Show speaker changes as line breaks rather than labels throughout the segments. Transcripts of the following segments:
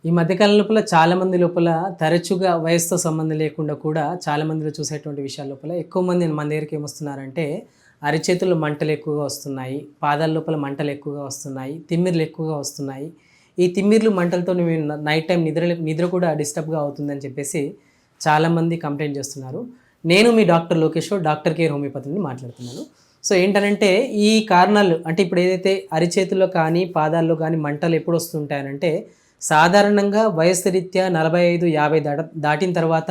ఈ మధ్యకాలం లోపల చాలామంది లోపల తరచుగా వయసుతో సంబంధం లేకుండా కూడా చాలామందిలో చూసేటువంటి విషయాల లోపల ఎక్కువ మంది మన దగ్గరికి ఏమొస్తున్నారంటే అరిచేతుల్లో మంటలు ఎక్కువగా వస్తున్నాయి, పాదాల లోపల మంటలు ఎక్కువగా వస్తున్నాయి, తిమ్మిర్లు ఎక్కువగా వస్తున్నాయి. ఈ తిమ్మిర్లు మంటలతో నైట్ టైం నిద్ర కూడా డిస్టర్బ్గా అవుతుందని చెప్పేసి చాలామంది కంప్లైంట్ చేస్తున్నారు. నేను మీ doctor Lokeshwar, doctor care homeopathy నుండి మాట్లాడుతున్నాను. సో ఏంటనంటే ఈ కారణాలు అంటే ఇప్పుడు ఏదైతే అరిచేతుల్లో కానీ పాదాల్లో కానీ మంటలు ఎప్పుడు వస్తుంటాయనంటే సాధారణంగా వయస్సు రీత్యా 45-50 దాటిన తర్వాత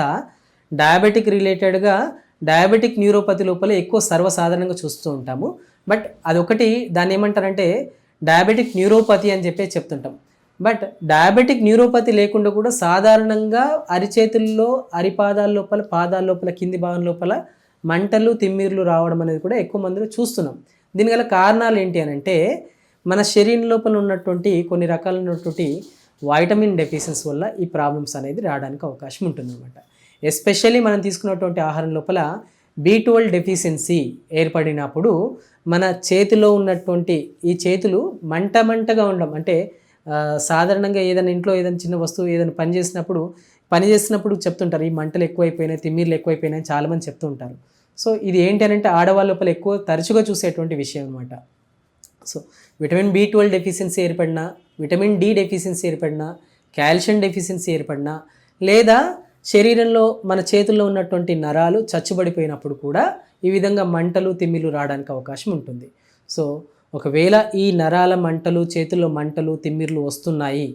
డయాబెటిక్ రిలేటెడ్గా డయాబెటిక్ న్యూరోపతి లోపల ఎక్కువ సర్వసాధారణంగా చూస్తూ ఉంటాము. బట్ అదొకటి దాన్ని ఏమంటారంటే డయాబెటిక్ న్యూరోపతి అని చెప్పి చెప్తుంటాం. బట్ డయాబెటిక్ న్యూరోపతి లేకుండా కూడా సాధారణంగా అరిచేతుల్లో అరిపాదాల లోపల పాదాల లోపల కింది భాగం లోపల మంటలు తిమ్మిర్లు రావడం అనేది కూడా ఎక్కువ మందిలో చూస్తున్నాం. దీనిగల కారణాలు ఏంటి అని అంటే మన శరీరం లోపల ఉన్నటువంటి కొన్ని రకాలైనటువంటి వైటమిన్ డెఫిషియన్సీ వల్ల ఈ ప్రాబ్లమ్స్ అనేది రావడానికి అవకాశం ఉంటుందన్నమాట. ఎస్పెషల్లీ మనం తీసుకున్నటువంటి ఆహారం లోపల B12 డెఫిషియన్సీ ఏర్పడినప్పుడు మన చేతిలో ఉన్నటువంటి ఈ చేతులు మంటగా ఉండడం అంటే సాధారణంగా ఏదైనా ఇంట్లో ఏదైనా చిన్న వస్తువు ఏదైనా పని చేసినప్పుడు చెప్తుంటారు ఈ మంటలు ఎక్కువైపోయినాయి, తిమ్మిర్లు ఎక్కువైపోయినాయి చాలామంది చెప్తూ ఉంటారు. సో ఇది ఏంటి అని అంటే ఆడవాళ్ళ లోపల ఎక్కువ తరచుగా చూసేటువంటి విషయం అనమాట. సో విటమిన్ B12 డెఫిషియన్సీ ఏర్పడినా, విటమిన్ D డెఫిషియన్సీ ఏర్పడినా, కాల్షియం డెఫిషియన్సీ ఏర్పడినా, లేదా శరీరంలో మన చేతుల్లో ఉన్నటువంటి నరాలు చచ్చుబడిపోయినప్పుడు కూడా ఈ విధంగా మంటలు తిమ్మిర్లు రావడానికి అవకాశం ఉంటుంది. సో ఒకవేళ ఈ నరాల మంటలు, చేతుల్లో మంటలు తిమ్మిర్లు వస్తున్నాయి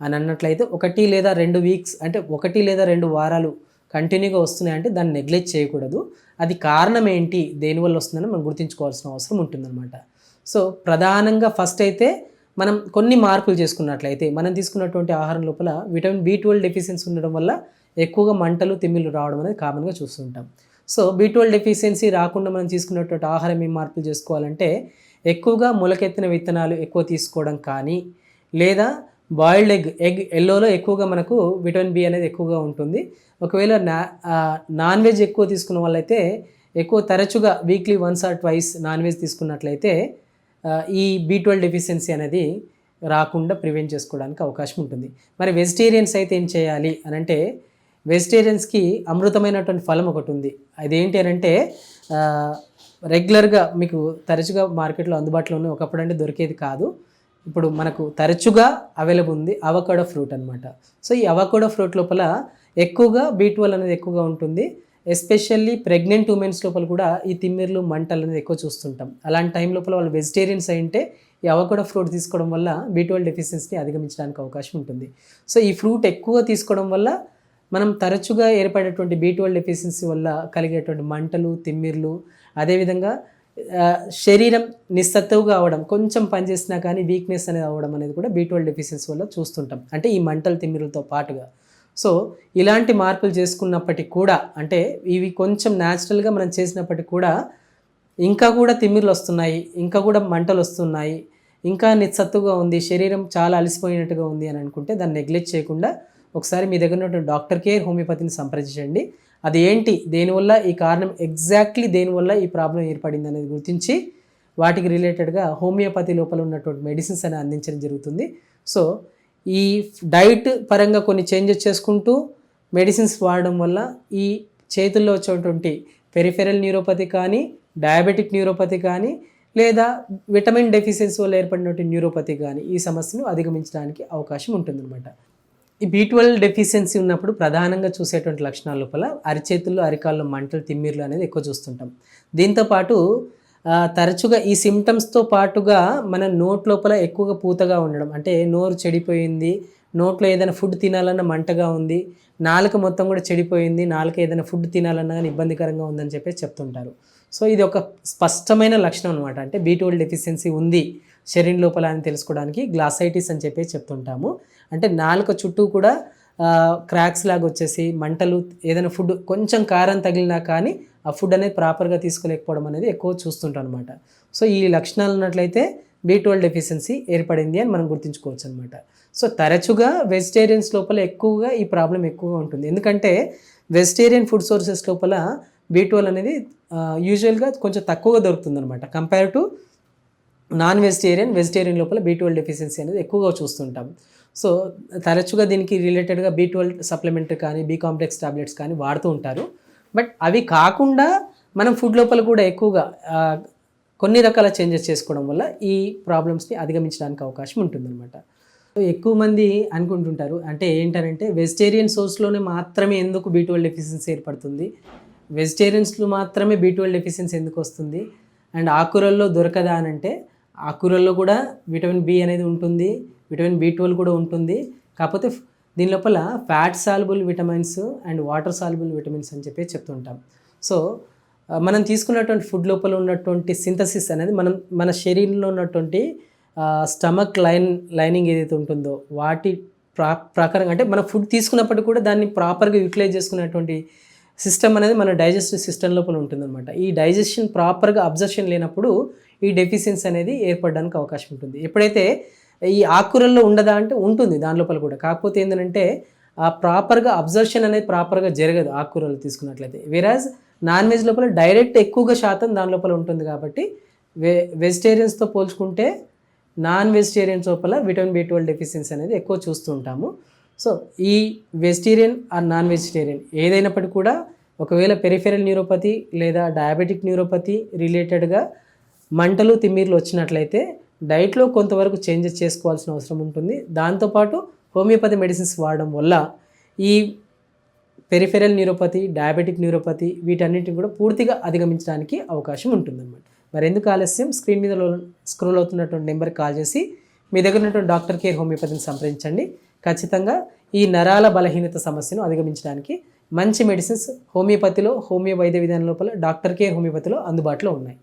అని అన్నట్లయితే 1 లేదా 2 వీక్స్ అంటే 1 లేదా 2 వారాలు కంటిన్యూగా వస్తున్నాయంటే దాన్ని నెగ్లెక్ట్ చేయకూడదు. అది కారణం ఏంటి, దేనివల్ల వస్తుందని మనం గుర్తుంచుకోవాల్సిన అవసరం ఉంటుందన్నమాట. సో ప్రధానంగా ఫస్ట్ అయితే మనం కొన్ని మార్పులు చేసుకున్నట్లయితే మనం తీసుకున్నటువంటి ఆహారం లోపల విటమిన్ B12 డెఫిషియన్సీ ఉండడం వల్ల ఎక్కువగా మంటలు తిమ్మిర్లు రావడం అనేది కామన్గా చూస్తుంటాం. సో B12 డెఫిషియన్సీ రాకుండా మనం తీసుకున్నటువంటి ఆహారం ఏం మార్పులు చేసుకోవాలంటే ఎక్కువగా మొలకెత్తిన విత్తనాలు ఎక్కువ తీసుకోవడం కానీ, లేదా బాయిల్డ్ ఎగ్ ఎల్లోలో ఎక్కువగా మనకు విటమిన్ B అనేది ఎక్కువగా ఉంటుంది. ఒకవేళ నాన్ వెజ్ ఎక్కువ తీసుకున్న వాళ్ళైతే ఎక్కువ తరచుగా వీక్లీ 1 or 2 నాన్ వెజ్ తీసుకున్నట్లయితే ఈ B12 డెఫిషియన్సీ అనేది రాకుండా ప్రివెంట్ చేసుకోవడానికి అవకాశం ఉంటుంది. మరి వెజిటేరియన్స్ అయితే ఏం చేయాలి అని అంటే వెజిటేరియన్స్కి అమృతమైనటువంటి ఫలం ఒకటి ఉంది. అదేంటి అని అంటే రెగ్యులర్గా మీకు తరచుగా మార్కెట్లో అందుబాటులో ఉన్న ఒకప్పుడు అంటే దొరికేది కాదు, ఇప్పుడు మనకు తరచుగా అవైలబుల్ ఉంది అవకాడో ఫ్రూట్ అనమాట. సో ఈ అవకాడో ఫ్రూట్ లోపల ఎక్కువగా B12 అనేది ఎక్కువగా ఉంటుంది. ఎస్పెషల్లీ ప్రెగ్నెంట్ ఉమెన్స్ లోపల కూడా ఈ తిమ్మిర్లు మంటలు అనేది ఎక్కువ చూస్తుంటాం. అలాంటి టైం లోపల వాళ్ళు వెజిటేరియన్స్ అయింటే ఈ అవకాడో ఫ్రూట్ తీసుకోవడం వల్ల B12 డెఫిషియన్సీని అధిగమించడానికి అవకాశం ఉంటుంది. సో ఈ ఫ్రూట్ ఎక్కువ తీసుకోవడం వల్ల మనం తరచుగా ఏర్పడేటువంటి B12 డెఫిషియన్సీ వల్ల కలిగేటువంటి మంటలు తిమ్మిర్లు, అదేవిధంగా శరీరం నిస్సత్తువుగా అవ్వడం, కొంచెం పనిచేసినా కానీ వీక్నెస్ అనేది అవ్వడం అనేది కూడా B12 డెఫిషియన్సీ వల్ల చూస్తుంటాం, అంటే ఈ మంటలు తిమ్మిర్లతో పాటుగా. సో ఇలాంటి మార్పులు చేసుకున్నప్పటికీ కూడా అంటే ఇవి కొంచెం న్యాచురల్గా మనం చేసినప్పటికీ కూడా ఇంకా కూడా తిమ్మిర్లు వస్తున్నాయి, ఇంకా కూడా మంటలు వస్తున్నాయి, ఇంకా నిస్సత్తుగా ఉంది, శరీరం చాలా అలసిపోయినట్టుగా ఉంది అని అనుకుంటే దాన్ని నెగ్లెక్ట్ చేయకుండా ఒకసారి మీ దగ్గర ఉన్నటువంటి డాక్టర్ కేర్ హోమియోపతిని సంప్రదించండి. అది ఏంటి, దేనివల్ల ఈ కారణం ఎగ్జాక్ట్లీ దేనివల్ల ఈ ప్రాబ్లం ఏర్పడింది అనేది గుర్తించి వాటికి రిలేటెడ్గా హోమియోపతి లోపల ఉన్నటువంటి మెడిసిన్స్ అని అందించడం జరుగుతుంది. సో ఈ డైట్ పరంగా కొన్ని చేంజెస్ చేసుకుంటూ మెడిసిన్స్ వాడడం వల్ల ఈ చేతుల్లో వచ్చేటువంటి పెరిఫెరల్ న్యూరోపతి కానీ, డయాబెటిక్ న్యూరోపతి కానీ, లేదా విటమిన్ డెఫిషియన్సీ వల్ల ఏర్పడినటువంటి న్యూరోపతి కానీ ఈ సమస్యను అధిగమించడానికి అవకాశం ఉంటుందన్నమాట. ఈ B12 డెఫిషియన్సీ ఉన్నప్పుడు ప్రధానంగా చూసేటువంటి లక్షణాల లోపల అరిచేతుల్లో అరికాల్లో మంటలు తిమ్మిర్లు అనేది ఎక్కువ చూస్తుంటాం. దీంతోపాటు తరచుగా ఈ సిమ్టమ్స్తో పాటుగా మన నోట్ లోపల ఎక్కువగా పూతగా ఉండడం, అంటే నోరు చెడిపోయింది, నోట్లో ఏదైనా ఫుడ్ తినాలన్నా మంటగా ఉంది, నాలుక మొత్తం కూడా చెడిపోయింది, నాలుక ఏదైనా ఫుడ్ తినాలన్నా కానీ ఇబ్బందికరంగా ఉందని చెప్పి చెప్తుంటారు. సో ఇది ఒక స్పష్టమైన లక్షణం అనమాట. అంటే B12 డెఫిషియన్సీ ఉంది శరీరం లోపల అని తెలుసుకోవడానికి గ్లాసైటిస్ అని చెప్పి చెప్తుంటాము. అంటే నాలుక చుట్టూ కూడా క్రాక్స్ లాగా వచ్చేసి మంటలు, ఏదైనా ఫుడ్ కొంచెం కారం తగిలినా కానీ ఆ ఫుడ్ అనేది ప్రాపర్గా తీసుకోలేకపోవడం అనేది ఎక్కువ చూస్తుంటాం అనమాట. సో ఈ లక్షణాలు ఉన్నట్లయితే B12 డెఫిషియన్సీ ఏర్పడింది అని మనం గుర్తుంచుకోవచ్చు అనమాట. సో తరచుగా వెజిటేరియన్స్ లోపల ఎక్కువగా ఈ ప్రాబ్లం ఎక్కువగా ఉంటుంది. ఎందుకంటే వెజిటేరియన్ ఫుడ్ సోర్సెస్ లోపల B12 అనేది యూజువల్గా కొంచెం తక్కువగా దొరుకుతుంది అనమాట compare to non vegetarian, vegetarian లోపల B12 డెఫిషియన్సీ అనేది ఎక్కువగా చూస్తుంటాం. సో తరచుగా దీనికి రిలేటెడ్గా B12 సప్లిమెంటరీ కానీ, బి కాంప్లెక్స్ టాబ్లెట్స్ కానీ వాడుతూ ఉంటారు. బట్ అవి కాకుండా మనం ఫుడ్ లోపల కూడా ఎక్కువగా కొన్ని రకాల చేంజెస్ చేసుకోవడం వల్ల ఈ ప్రాబ్లమ్స్ని అధిగమించడానికి అవకాశం ఉంటుందన్నమాట. ఎక్కువ మంది అనుకుంటుంటారు, అంటే ఏంటంటే వెజిటేరియన్ సోర్స్లోనే మాత్రమే ఎందుకు B12 డెఫిషియన్సీ ఏర్పడుతుంది, వెజిటేరియన్స్లో మాత్రమే B12 డెఫిషియన్సీ ఎందుకు వస్తుంది, అండ్ ఆకుకూరల్లో దొరకదా అని అంటే ఆకుకూరల్లో కూడా విటమిన్ బి అనేది ఉంటుంది, విటమిన్ B12 కూడా ఉంటుంది. కాకపోతే దీని లోపల fat soluble vitamins and water soluble vitamins అని చెప్పి చెప్తుంటాం. సో మనం తీసుకున్నటువంటి ఫుడ్ లోపల ఉన్నటువంటి సింథసిస్ అనేది మన శరీరంలో ఉన్నటువంటి స్టమక్ లైనింగ్ ఏదైతే ఉంటుందో వాటి ప్రకారంగా, అంటే మన ఫుడ్ తీసుకున్నప్పటికీ కూడా దాన్ని ప్రాపర్గా యూటిలైజ్ చేసుకునేటువంటి సిస్టమ్ అనేది మన డైజెస్టివ్ సిస్టమ్ లోపల ఉంటుందన్నమాట. ఈ డైజెషన్ ప్రాపర్గా అబ్జర్షన్ లేనప్పుడు ఈ డెఫిషియన్సీ అనేది ఏర్పడడానికి అవకాశం ఉంటుంది. ఎప్పుడైతే ఈ ఆకుకూరల్లో ఉండదా అంటే ఉంటుంది దాని లోపల కూడా, కాకపోతే ఏంటంటే ఆ ప్రాపర్గా అబ్జర్షన్ అనేది ప్రాపర్గా జరగదు ఆకుకూరలు తీసుకున్నట్లయితే. వెరాజ్ నాన్ వెజ్ లోపల డైరెక్ట్ ఎక్కువగా శాతం దాని లోపల ఉంటుంది. కాబట్టి వెజిటేరియన్స్తో పోల్చుకుంటే నాన్ వెజిటేరియన్స్ లోపల విటమిన్ B12 డెఫిషియన్సీ అనేది ఎక్కువ చూస్తూ ఉంటాము. సో ఈ వెజిటేరియన్ ఆర్ నాన్ వెజిటేరియన్ ఏదైనప్పటికీ కూడా ఒకవేళ పెరిఫెరల్ న్యూరోపతి లేదా డయాబెటిక్ న్యూరోపతి రిలేటెడ్గా మంటలు తిమ్మిర్లు వచ్చినట్లయితే డైట్లో కొంతవరకు చేంజెస్ చేసుకోవాల్సిన అవసరం ఉంటుంది. దాంతోపాటు హోమియోపతి మెడిసిన్స్ వాడడం వల్ల ఈ పెరిఫెరల్ న్యూరోపతి, డయాబెటిక్ న్యూరోపతి వీటన్నిటిని కూడా పూర్తిగా అధిగమించడానికి అవకాశం ఉంటుందన్నమాట. మరి ఎందుకు ఆలస్యం, స్క్రీన్ మీద స్క్రోల్ అవుతున్నటువంటి నెంబర్కి కాల్ చేసి మీ దగ్గర ఉన్నటువంటి డాక్టర్ కేర్ హోమియోపతిని సంప్రదించండి. ఖచ్చితంగా ఈ నరాల బలహీనత సమస్యను అధిగమించడానికి మంచి మెడిసిన్స్ హోమియోపతిలో, హోమియో వైద్య విధానం లోపల డాక్టర్ కేర్ హోమియోపతిలో అందుబాటులో ఉన్నాయి.